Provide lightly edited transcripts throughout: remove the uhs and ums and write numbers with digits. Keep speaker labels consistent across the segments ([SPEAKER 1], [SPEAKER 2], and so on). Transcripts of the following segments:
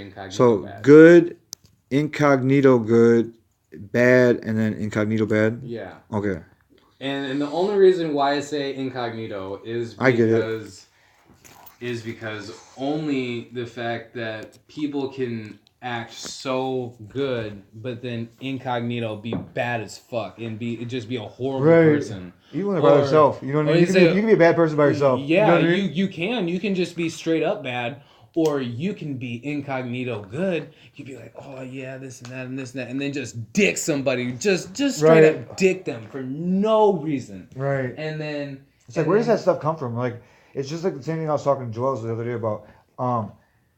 [SPEAKER 1] Incognito
[SPEAKER 2] So
[SPEAKER 1] bad.
[SPEAKER 2] good, incognito good, bad, and then incognito bad.
[SPEAKER 1] Yeah.
[SPEAKER 2] Okay,
[SPEAKER 1] And the only reason why I say incognito
[SPEAKER 2] I get it.
[SPEAKER 1] is because only the fact that people can act so good, but then incognito be bad as fuck and just be a horrible
[SPEAKER 2] Right.
[SPEAKER 1] person,
[SPEAKER 2] Even by
[SPEAKER 1] or
[SPEAKER 2] yourself, you know what I mean.
[SPEAKER 1] you
[SPEAKER 2] You
[SPEAKER 1] say,
[SPEAKER 2] can be a bad person by yourself. You know
[SPEAKER 1] yeah,
[SPEAKER 2] what I mean.
[SPEAKER 1] you can just be straight up bad, or you can be incognito good. You'd be like, oh yeah, this and that and this and that, and then just dick somebody, just straight
[SPEAKER 2] Right.
[SPEAKER 1] up dick them for no reason,
[SPEAKER 2] Right.
[SPEAKER 1] and then
[SPEAKER 2] It's like, where does that stuff come from? Like, it's just like the same thing I was talking to Joel the other day about.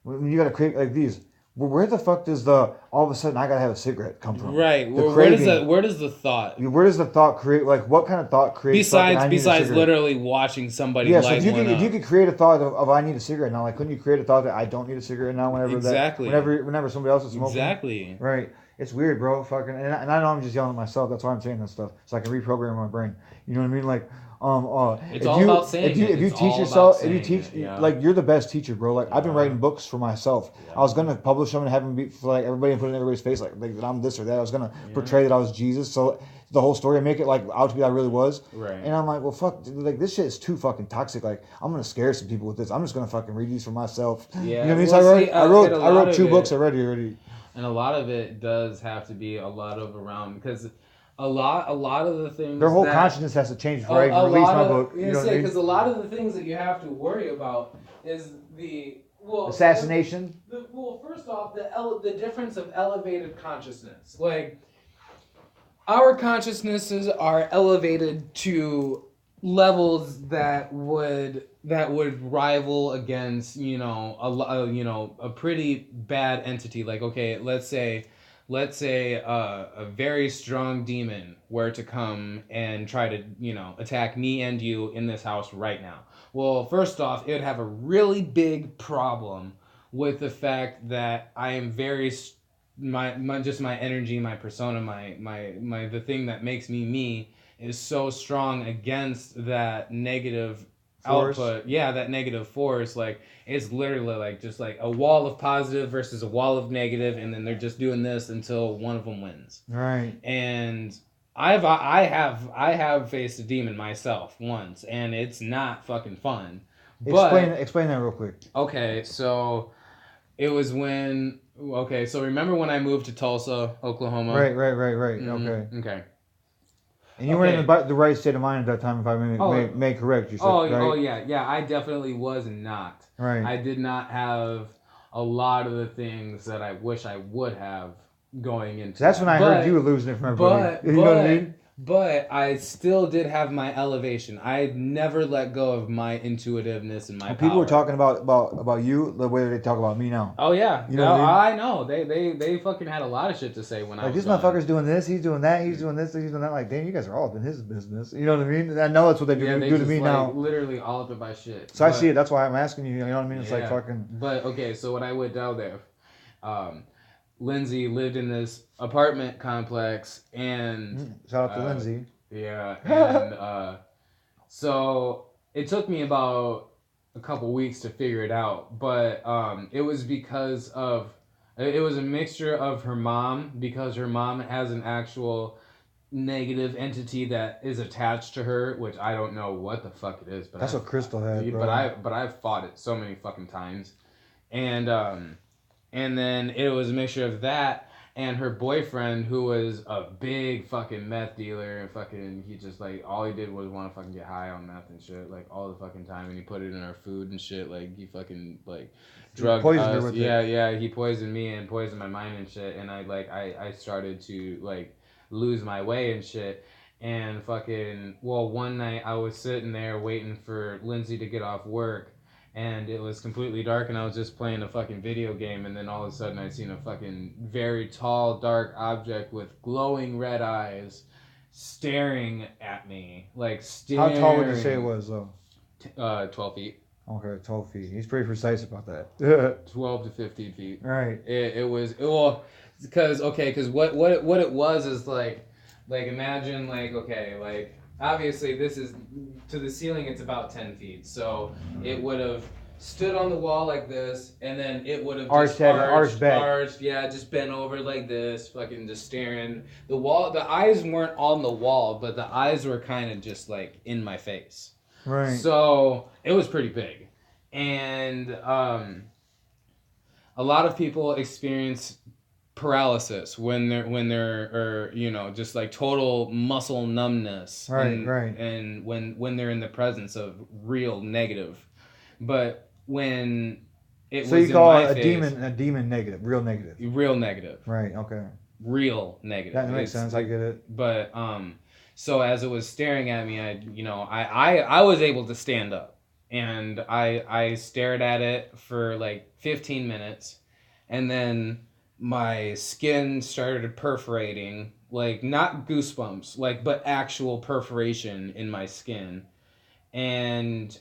[SPEAKER 2] When you gotta create like these. Where the fuck does the all of a sudden I gotta have a cigarette come from?
[SPEAKER 1] right,
[SPEAKER 2] The
[SPEAKER 1] where does
[SPEAKER 2] craving.
[SPEAKER 1] the thought
[SPEAKER 2] Where does the thought create? Like, what kind of thought creates fucking I need a
[SPEAKER 1] besides
[SPEAKER 2] cigarette?
[SPEAKER 1] literally watching somebody
[SPEAKER 2] Yeah, so
[SPEAKER 1] light one
[SPEAKER 2] if you
[SPEAKER 1] up?
[SPEAKER 2] could create a thought of I need a cigarette now, like couldn't you create a thought that I don't need a cigarette now
[SPEAKER 1] Exactly,
[SPEAKER 2] whenever somebody else is smoking?
[SPEAKER 1] exactly.
[SPEAKER 2] Right. It's weird, bro. Fucking and I know I'm just yelling at myself. That's why I'm saying this stuff. So I can reprogram my brain. You know what I mean? Like
[SPEAKER 1] It's all about saying it.
[SPEAKER 2] if you
[SPEAKER 1] It's
[SPEAKER 2] teach
[SPEAKER 1] all about
[SPEAKER 2] yourself if you
[SPEAKER 1] saying
[SPEAKER 2] teach
[SPEAKER 1] it. Yeah.
[SPEAKER 2] like you're the best teacher, bro. Like I've been
[SPEAKER 1] Yeah.
[SPEAKER 2] writing books for myself.
[SPEAKER 1] Yeah.
[SPEAKER 2] I was gonna publish them and have them be for like everybody and put it in everybody's face like that I'm this or that. I was gonna portray that I was Jesus. So the whole story, make it like out to be I really was.
[SPEAKER 1] Right.
[SPEAKER 2] And I'm like, well, fuck, dude, like this shit is too fucking toxic. Like I'm gonna scare some people with this. I'm just gonna fucking read these for myself.
[SPEAKER 1] Yeah.
[SPEAKER 2] You know what I mean?
[SPEAKER 1] Well,
[SPEAKER 2] So
[SPEAKER 1] see,
[SPEAKER 2] I wrote two books already.
[SPEAKER 1] And a lot of it does have to be a lot of around, because a lot of the things
[SPEAKER 2] Their whole
[SPEAKER 1] that,
[SPEAKER 2] consciousness has to change before I even release my book. You know what I mean?
[SPEAKER 1] because a lot of the things that you have to worry about is
[SPEAKER 2] Assassination.
[SPEAKER 1] First off, the difference of elevated consciousness. Like, our consciousnesses are elevated to levels that would rival against, a pretty bad entity. Like, okay, let's say a very strong demon were to come and try to, attack me and you in this house right now. Well, first off, it would have a really big problem with the fact that I am very my energy, my persona, my the thing that makes me is so strong against that negative
[SPEAKER 2] Force.
[SPEAKER 1] output. Yeah, that negative force. Like, it's literally like just like a wall of positive versus a wall of negative, and then they're just doing this until one of them wins.
[SPEAKER 2] Right.
[SPEAKER 1] And I have faced a demon myself once, and it's not fucking fun.
[SPEAKER 2] Explain that real quick.
[SPEAKER 1] Okay, so it was when. Okay, so remember when I moved to Tulsa, Oklahoma?
[SPEAKER 2] Right.
[SPEAKER 1] Mm-hmm.
[SPEAKER 2] Okay.
[SPEAKER 1] Okay.
[SPEAKER 2] And you weren't in the right state of mind at that time, if I may correct you. Said, right?
[SPEAKER 1] Oh yeah. I definitely was not.
[SPEAKER 2] Right.
[SPEAKER 1] I did not have a lot of the things that I wish I would have going into.
[SPEAKER 2] So that's when I heard you were losing it from everybody. You know what I mean?
[SPEAKER 1] But I still did have my elevation. I never let go of my intuitiveness and my power.
[SPEAKER 2] People were talking about you the way they talk about me now.
[SPEAKER 1] Oh yeah,
[SPEAKER 2] you know what I mean?
[SPEAKER 1] I know. They fucking had a lot of shit to say when I was
[SPEAKER 2] this
[SPEAKER 1] gone.
[SPEAKER 2] motherfucker's doing this, he's doing that, he's doing this, he's doing that. Like, damn, you guys are all up in his business. You know what I mean? I know that's what they do to me now.
[SPEAKER 1] Literally all up in my shit.
[SPEAKER 2] So I see it. That's why I'm asking you. You know what I mean? It's like fucking.
[SPEAKER 1] But okay, so when I went down there, Lindsay lived in this apartment complex, and
[SPEAKER 2] shout out to Lindsay.
[SPEAKER 1] Yeah, and so it took me about a couple weeks to figure it out, but it was because of it was a mixture of her mom, because her mom has an actual negative entity that is attached to her, which I don't know what the fuck it is, but
[SPEAKER 2] that's what Crystal had, bro.
[SPEAKER 1] But I've fought it so many fucking times, and then it was a mixture of that and her boyfriend, who was a big fucking meth dealer, and fucking he just like all he did was want to fucking get high on meth and shit like all the fucking time, and he put it in our food and shit. Like, he fucking like drugged us. Yeah, he poisoned me and poisoned my mind and shit, and I started to like lose my way and shit. And fucking, well, one night I was sitting there waiting for Lindsay to get off work, and it was completely dark, and I was just playing a fucking video game, and then all of a sudden I seen a fucking very tall, dark object with glowing red eyes staring at me. Like, staring.
[SPEAKER 2] How tall would you say it was, though?
[SPEAKER 1] 12 feet.
[SPEAKER 2] Okay, 12 feet. He's pretty precise about that.
[SPEAKER 1] 12 to 15 feet.
[SPEAKER 2] Right.
[SPEAKER 1] Because what it was is like imagine, like, okay, like, obviously this is to the ceiling, it's about 10 feet, so it would have stood on the wall like this, and then it would have
[SPEAKER 2] Arched
[SPEAKER 1] just
[SPEAKER 2] head, arched back.
[SPEAKER 1] arched, yeah, just bent over like this, fucking just staring. The wall, the eyes weren't on the wall, but the eyes were kind of just like in my face.
[SPEAKER 2] Right.
[SPEAKER 1] So it was pretty big, and a lot of people experience paralysis when they're or just like total muscle numbness,
[SPEAKER 2] Right, right.
[SPEAKER 1] and when they're in the presence of real negative. But when it
[SPEAKER 2] So
[SPEAKER 1] was
[SPEAKER 2] you call
[SPEAKER 1] in my
[SPEAKER 2] it
[SPEAKER 1] face,
[SPEAKER 2] a demon negative, real negative.
[SPEAKER 1] real negative,
[SPEAKER 2] Right. Okay.
[SPEAKER 1] real negative.
[SPEAKER 2] That makes sense. I get it.
[SPEAKER 1] But so as it was staring at me, I was able to stand up, and I stared at it for like 15 minutes, and then my skin started perforating, like not goosebumps, like but actual perforation in my skin, and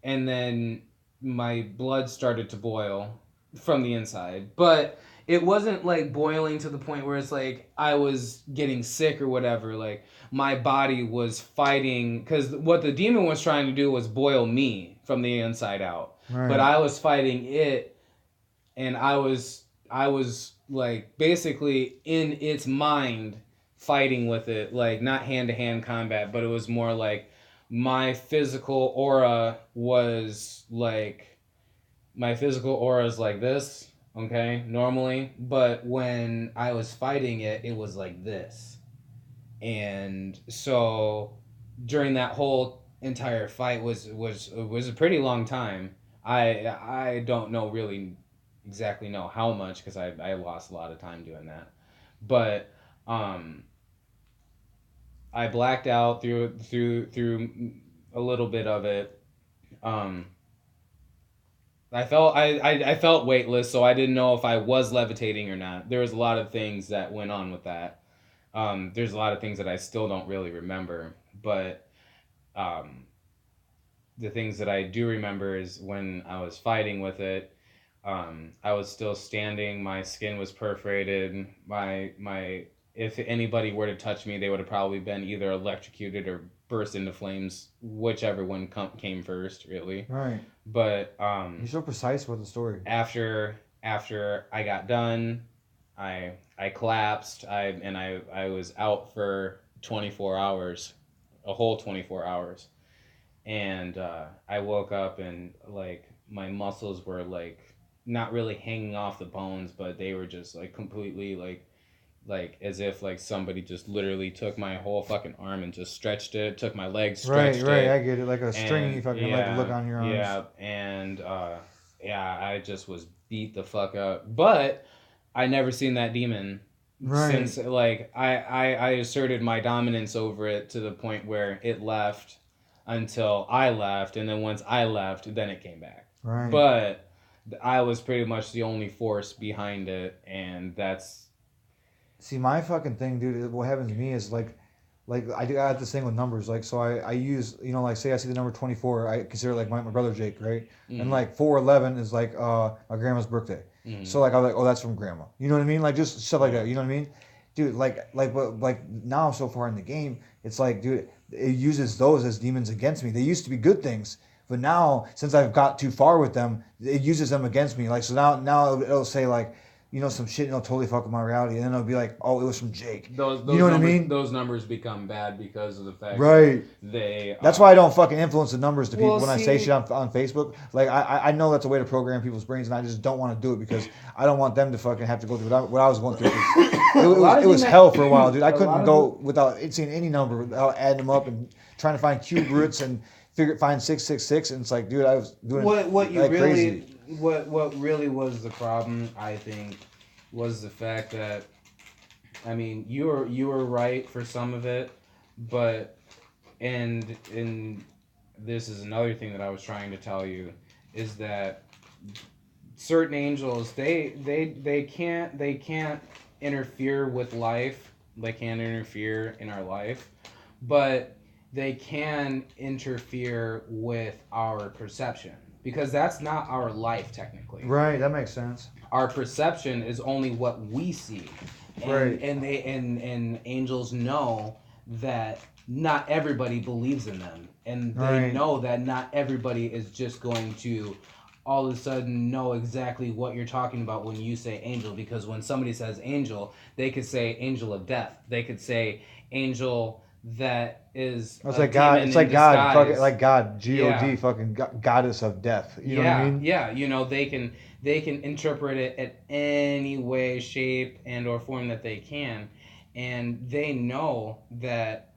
[SPEAKER 1] then my blood started to boil from the inside, but it wasn't like boiling to the point where it's like I was getting sick or whatever. Like my body was fighting, because what the demon was trying to do was boil me from the inside out.
[SPEAKER 2] Right.
[SPEAKER 1] But I was fighting it, and I was like basically in its mind fighting with it, like not hand to hand combat, but it was more like my physical aura was like this, okay, normally, but when I was fighting it, it was like this. And so during that whole entire fight was a pretty long time. I don't know really exactly know how much, because I lost a lot of time doing that, but I blacked out through a little bit of it. I felt weightless, so I didn't know if I was levitating or not. There was a lot of things that went on with that. There's a lot of things that I still don't really remember, but the things that I do remember is when I was fighting with it. I was still standing. My skin was perforated. My if anybody were to touch me, they would have probably been either electrocuted or burst into flames, whichever one came first, really.
[SPEAKER 2] Right.
[SPEAKER 1] But
[SPEAKER 2] you're so precise with the story.
[SPEAKER 1] After I got done, I collapsed. I was out for 24 hours, a whole 24 hours, and I woke up and like my muscles were like not really hanging off the bones, but they were just like completely like as if like somebody just literally took my whole fucking arm and just stretched it, took my legs, stretched
[SPEAKER 2] right,
[SPEAKER 1] it.
[SPEAKER 2] I get it, like a stringy fucking like look on your arms.
[SPEAKER 1] Yeah, and I just was beat the fuck up. But I never seen that demon since. Like I asserted my dominance over it to the point where it left until I left, and then once I left, then it came back.
[SPEAKER 2] Right.
[SPEAKER 1] But I was pretty much the only force behind it, and that's.
[SPEAKER 2] See, my fucking thing, dude, what happens to me is like I have this thing with numbers. Like, so I use, like, say I see the number 24, I consider like my brother Jake, right? Mm-hmm. And like 411 is like my grandma's birthday. Mm-hmm. So like I'm like, oh, that's from grandma. You know what I mean? Like just stuff like that. You know what I mean? Dude, like now so far in the game, it's like, dude, it uses those as demons against me. They used to be good things, but now since I've got too far with them, it uses them against me. Like, so now it'll say like, some shit, totally fuck with my reality. And then it'll be like, oh, it was from Jake.
[SPEAKER 1] Those
[SPEAKER 2] you know
[SPEAKER 1] numbers,
[SPEAKER 2] what I mean?
[SPEAKER 1] Those numbers become bad because of the fact
[SPEAKER 2] that
[SPEAKER 1] they...
[SPEAKER 2] That's why I don't fucking influence the numbers to people when I say shit on Facebook. Like, I know that's a way to program people's brains, and I just don't want to do it because I don't want them to fucking have to go through what I was going through. It was hell for a while, dude. I couldn't go without seeing any number, without adding them up and trying to find cube roots and find 666. And it's like, dude, I was doing crazy.
[SPEAKER 1] What really was the problem, I think, was the fact that, I mean, you were right for some of it, but and this is another thing that I was trying to tell you, is that certain angels, they can't interfere with life. They can't interfere in our life, but they can interfere with our perception, because that's not our life technically.
[SPEAKER 2] Right, that makes sense.
[SPEAKER 1] Our perception is only what we see, and
[SPEAKER 2] right.
[SPEAKER 1] And angels know that not everybody believes in them, and they
[SPEAKER 2] Right.
[SPEAKER 1] know that not everybody is just going to all of a sudden know exactly what you're talking about when you say angel, because when somebody says angel, they could say angel of death, they could say angel that is
[SPEAKER 2] It's
[SPEAKER 1] a
[SPEAKER 2] like God.
[SPEAKER 1] demon
[SPEAKER 2] It's
[SPEAKER 1] in
[SPEAKER 2] like God. Fucking
[SPEAKER 1] disguise.
[SPEAKER 2] like God.
[SPEAKER 1] Yeah,
[SPEAKER 2] God. Fucking goddess of death. You know what I
[SPEAKER 1] yeah,
[SPEAKER 2] mean?
[SPEAKER 1] yeah. You know, they can interpret it at any way, shape, and or form that they can, and they know that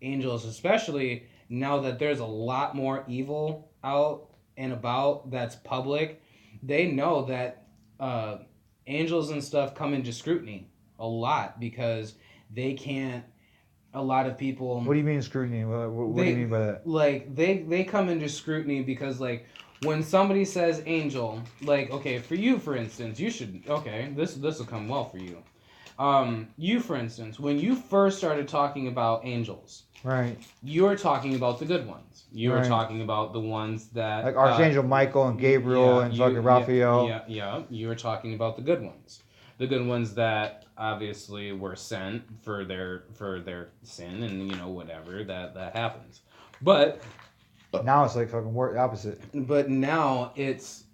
[SPEAKER 1] angels, especially now that there's a lot more evil out and about that's public, they know that uh, angels and stuff come into scrutiny a lot because they can't. A lot of people
[SPEAKER 2] What do you mean scrutiny? What do you
[SPEAKER 1] they
[SPEAKER 2] mean by that?
[SPEAKER 1] they come into scrutiny because like when somebody says angel, like okay, for you for instance, you should okay, this will come well for you. You for instance, when you first started talking about angels,
[SPEAKER 2] Right.
[SPEAKER 1] you were talking about the good ones. You were
[SPEAKER 2] Right.
[SPEAKER 1] talking about the ones that
[SPEAKER 2] Like Archangel Michael and Gabriel and fucking Raphael.
[SPEAKER 1] yeah. You were talking about the good ones, the good ones that obviously were sent for their sin and whatever that happens. But
[SPEAKER 2] Now it's like fucking opposite.
[SPEAKER 1] now it's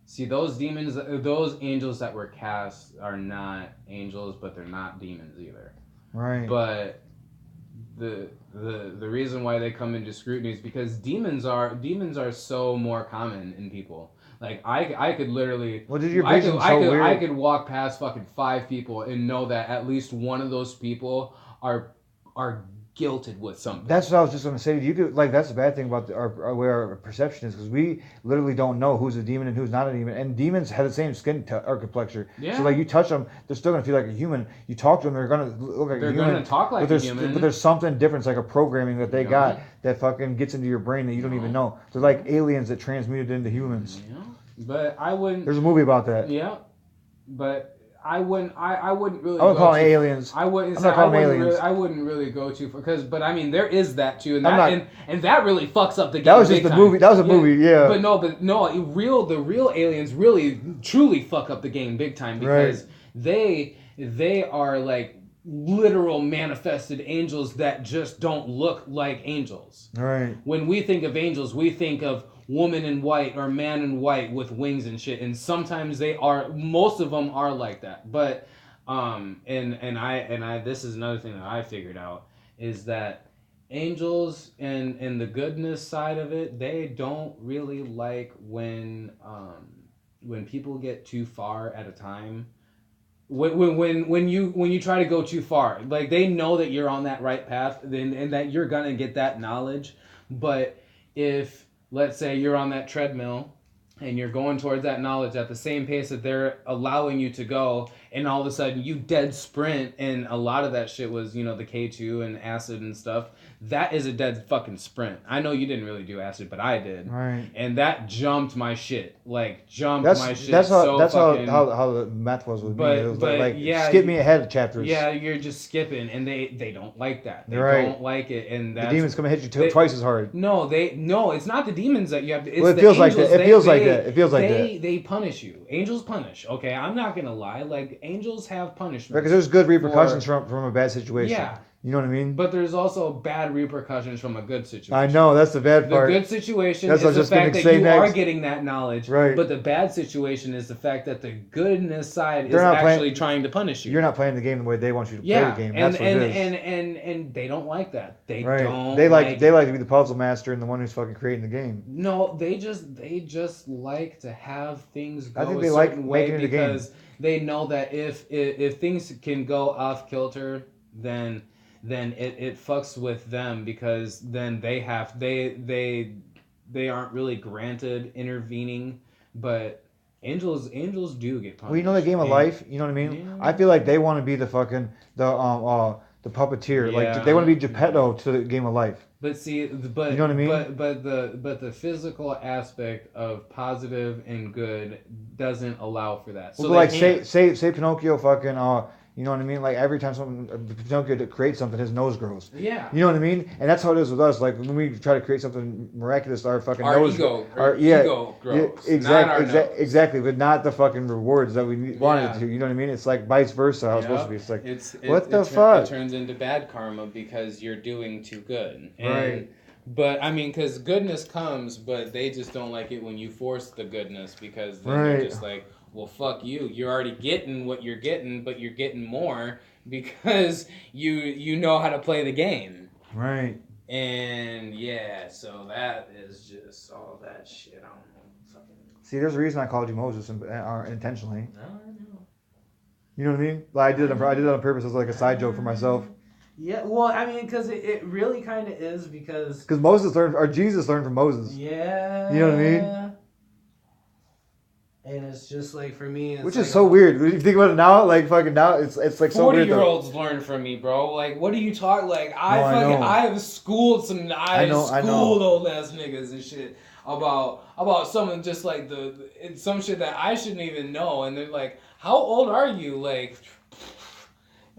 [SPEAKER 1] see those demons, those angels that were cast are not angels, but they're not demons either.
[SPEAKER 2] Right.
[SPEAKER 1] But the reason why they come into scrutiny is because demons are so more common in people. Like I could literally
[SPEAKER 2] Well, dude, your vision's so weird.
[SPEAKER 1] I could walk past fucking 5 people and know that at least one of those people are guilted with something.
[SPEAKER 2] That's what I was just gonna say. You could like that's the bad thing about our where our perception is because we literally don't know who's a demon and who's not a demon. And demons have the same skin or complexion.
[SPEAKER 1] Yeah.
[SPEAKER 2] So like you touch them, they're still gonna feel like a human. You talk to them, they're gonna look like
[SPEAKER 1] They're
[SPEAKER 2] a human.
[SPEAKER 1] gonna talk like a human.
[SPEAKER 2] But there's something different. It's like a programming that they got that fucking gets into your brain that you don't even know. They're like aliens that transmuted into humans.
[SPEAKER 1] Yeah. But I wouldn't.
[SPEAKER 2] There's a movie about that.
[SPEAKER 1] Yeah. But I wouldn't really.
[SPEAKER 2] I wouldn't call them aliens.
[SPEAKER 1] I wouldn't.
[SPEAKER 2] I'm not calling them
[SPEAKER 1] Really,
[SPEAKER 2] aliens.
[SPEAKER 1] I wouldn't really go too far but I mean there is that too, and
[SPEAKER 2] I'm
[SPEAKER 1] that
[SPEAKER 2] not-
[SPEAKER 1] and that really fucks up the game.
[SPEAKER 2] That was just
[SPEAKER 1] big
[SPEAKER 2] the
[SPEAKER 1] time.
[SPEAKER 2] movie. That was a movie. Yeah.
[SPEAKER 1] But no, the real aliens really truly fuck up the game big time because they are like literal manifested angels that just don't look like angels.
[SPEAKER 2] Right.
[SPEAKER 1] When we think of angels, we think of woman in white or man in white with wings and shit, and sometimes most of them are like that. But and I this is another thing that I figured out is that angels and the goodness side of it, they don't really like when people get too far at a time. When you try to go too far, like they know that you're on that right path, and that you're gonna get that knowledge. But if let's say you're on that treadmill and you're going towards that knowledge at the same pace that they're allowing you to go, and all of a sudden you dead sprint, and a lot of that shit was the K2 and acid and stuff. That is a dead fucking sprint. I know you didn't really do acid, but I did.
[SPEAKER 2] Right.
[SPEAKER 1] And that jumped my shit. Like jumped my shit.
[SPEAKER 2] That's how
[SPEAKER 1] so
[SPEAKER 2] that's
[SPEAKER 1] fucking,
[SPEAKER 2] how the math was with me. It was like
[SPEAKER 1] yeah,
[SPEAKER 2] skip me ahead of chapters.
[SPEAKER 1] Yeah, you're just skipping, and they don't like that. They
[SPEAKER 2] Right.
[SPEAKER 1] don't like it, and
[SPEAKER 2] The
[SPEAKER 1] that's,
[SPEAKER 2] demons come and hit you twice as hard.
[SPEAKER 1] No, it's not the demons that you have to. It's
[SPEAKER 2] Well, it
[SPEAKER 1] the
[SPEAKER 2] feels like
[SPEAKER 1] angels.
[SPEAKER 2] that. It feels like that. It feels like that.
[SPEAKER 1] They punish you. Angels punish. Okay, I'm not gonna lie. Like angels have punishment.
[SPEAKER 2] Because there's good repercussions from a bad situation.
[SPEAKER 1] Yeah.
[SPEAKER 2] You know what I mean?
[SPEAKER 1] But there's also bad repercussions from a good situation.
[SPEAKER 2] I know that's the bad part.
[SPEAKER 1] The good situation
[SPEAKER 2] That's what
[SPEAKER 1] is
[SPEAKER 2] I
[SPEAKER 1] the
[SPEAKER 2] was just gonna
[SPEAKER 1] fact that
[SPEAKER 2] say
[SPEAKER 1] you
[SPEAKER 2] next.
[SPEAKER 1] are getting that knowledge.
[SPEAKER 2] Right.
[SPEAKER 1] But the bad situation is the fact that the goodness side
[SPEAKER 2] They're
[SPEAKER 1] is
[SPEAKER 2] not
[SPEAKER 1] actually trying to punish you.
[SPEAKER 2] You're not playing the game the way they want you to play
[SPEAKER 1] Yeah,
[SPEAKER 2] the game.
[SPEAKER 1] and
[SPEAKER 2] That's what it is.
[SPEAKER 1] and they don't like that. They
[SPEAKER 2] Right.
[SPEAKER 1] don't.
[SPEAKER 2] They like
[SPEAKER 1] it.
[SPEAKER 2] to be the puzzle master and the one who's fucking creating the game.
[SPEAKER 1] No, they just like to have things go
[SPEAKER 2] I think
[SPEAKER 1] a
[SPEAKER 2] they like
[SPEAKER 1] certain way
[SPEAKER 2] making it a game.
[SPEAKER 1] because they know that if things can go off kilter, then it fucks with them, because then they aren't really granted intervening. But angels do get punished.
[SPEAKER 2] Well, you know the game of life. You know what I mean?
[SPEAKER 1] Yeah.
[SPEAKER 2] I feel like they want to be the fucking the puppeteer.
[SPEAKER 1] Yeah.
[SPEAKER 2] Like they want to be Geppetto to the game of life.
[SPEAKER 1] But see, but
[SPEAKER 2] You know what I mean?
[SPEAKER 1] But the physical aspect of positive and good doesn't allow for that. So
[SPEAKER 2] Well, like
[SPEAKER 1] they can't.
[SPEAKER 2] say Pinocchio fucking You know what I mean? Like every time Pinocchio creates something, his nose grows.
[SPEAKER 1] Yeah.
[SPEAKER 2] You know what I mean? And that's how it is with us. Like when we try to create something miraculous, our fucking
[SPEAKER 1] Our
[SPEAKER 2] nose,
[SPEAKER 1] ego grows.
[SPEAKER 2] exactly, but not the fucking rewards that we wanted it to. You know what I mean? It's like vice versa. How it's supposed to be. It's like what the fuck?
[SPEAKER 1] It turns into bad karma because you're doing too good.
[SPEAKER 2] Right.
[SPEAKER 1] But I mean, because goodness comes, but they just don't like it when you force the goodness because then they're just like, well, fuck you. You're already getting what you're getting, but you're getting more because you know how to play the game.
[SPEAKER 2] Right.
[SPEAKER 1] And yeah, so that is just all that shit. I don't know. Fucking.
[SPEAKER 2] See, there's a reason I called you Moses intentionally.
[SPEAKER 1] No, I know.
[SPEAKER 2] You know what I mean? Like I did it on purpose as like a side joke for myself.
[SPEAKER 1] Yeah, well, I mean, because it really kind of is because
[SPEAKER 2] Moses learned, or Jesus learned from Moses.
[SPEAKER 1] Yeah.
[SPEAKER 2] You know what I mean?
[SPEAKER 1] And it's just like for me, it's
[SPEAKER 2] which
[SPEAKER 1] like,
[SPEAKER 2] is so weird. When you think about it now, like fucking now, it's like so weird.
[SPEAKER 1] 40-year-olds learn from me, bro. Like, what are you talking? Like, I have schooled some, I schooled old ass niggas and shit about something just like it's some shit that I shouldn't even know, and they're like, how old are you? Like.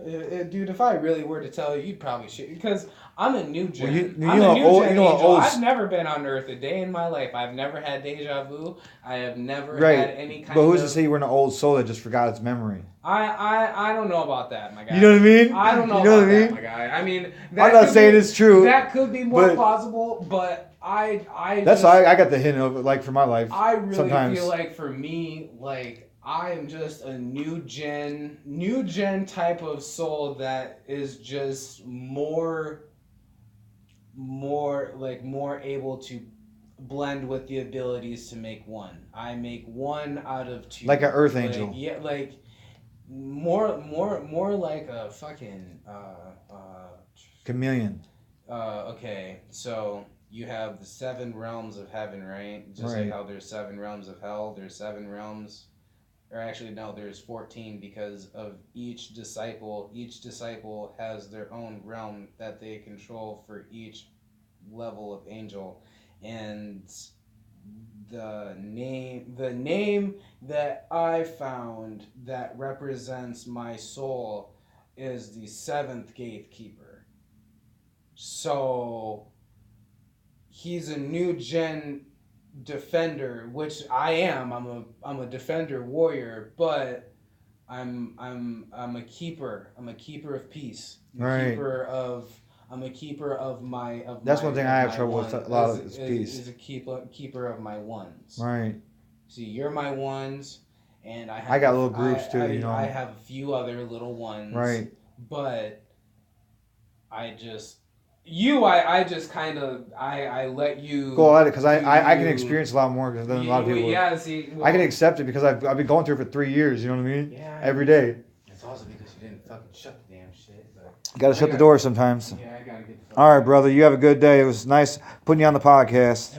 [SPEAKER 1] Dude, if I really were to tell you, you'd probably shit because I'm a new gen. I've never been on Earth a day in my life. I've never had deja vu. I have never had any kind of.
[SPEAKER 2] But who's to say you were an old soul that just forgot its memory?
[SPEAKER 1] I don't know about that, my guy.
[SPEAKER 2] You know what I mean?
[SPEAKER 1] I don't know about that, my guy. I mean,
[SPEAKER 2] I'm not saying it's true.
[SPEAKER 1] That could be more plausible, but I.
[SPEAKER 2] That's how I got the hint of it, like for my life.
[SPEAKER 1] I really feel like for me, like. I am just a new gen type of soul that is just more able to blend with the abilities to make one. I make one out of two.
[SPEAKER 2] Like an earth angel.
[SPEAKER 1] Yeah, like more like a fucking
[SPEAKER 2] chameleon.
[SPEAKER 1] Okay, so you have the 7 realms of heaven, right? Just like how there's 7 realms of hell, there's 7 realms. Or actually, no, there's 14 because of each disciple. Each disciple has their own realm that they control for each level of angel. And the name that I found that represents my soul is the 7th gatekeeper. So he's a new gen defender, which I am. I'm a defender warrior, but I'm a keeper. I'm a keeper of peace. I'm a keeper of my.
[SPEAKER 2] That's one thing I have trouble with a lot of is peace.
[SPEAKER 1] Is a keeper of my ones.
[SPEAKER 2] Right.
[SPEAKER 1] See, you're my ones, and
[SPEAKER 2] I got little groups too. You know.
[SPEAKER 1] I have a few other little ones.
[SPEAKER 2] Right.
[SPEAKER 1] But I just. I just kind of I let you
[SPEAKER 2] go at it because I can experience a lot more than a lot of people.
[SPEAKER 1] Yeah, see,
[SPEAKER 2] I can accept it because I've been going through it for 3 years. You know what I mean?
[SPEAKER 1] Yeah.
[SPEAKER 2] Every day.
[SPEAKER 1] It's also because you didn't fucking shut the damn shit.
[SPEAKER 2] You gotta shut the door sometimes.
[SPEAKER 1] Yeah, I gotta get the fuck
[SPEAKER 2] All right, brother. You have a good day. It was nice putting you on the podcast.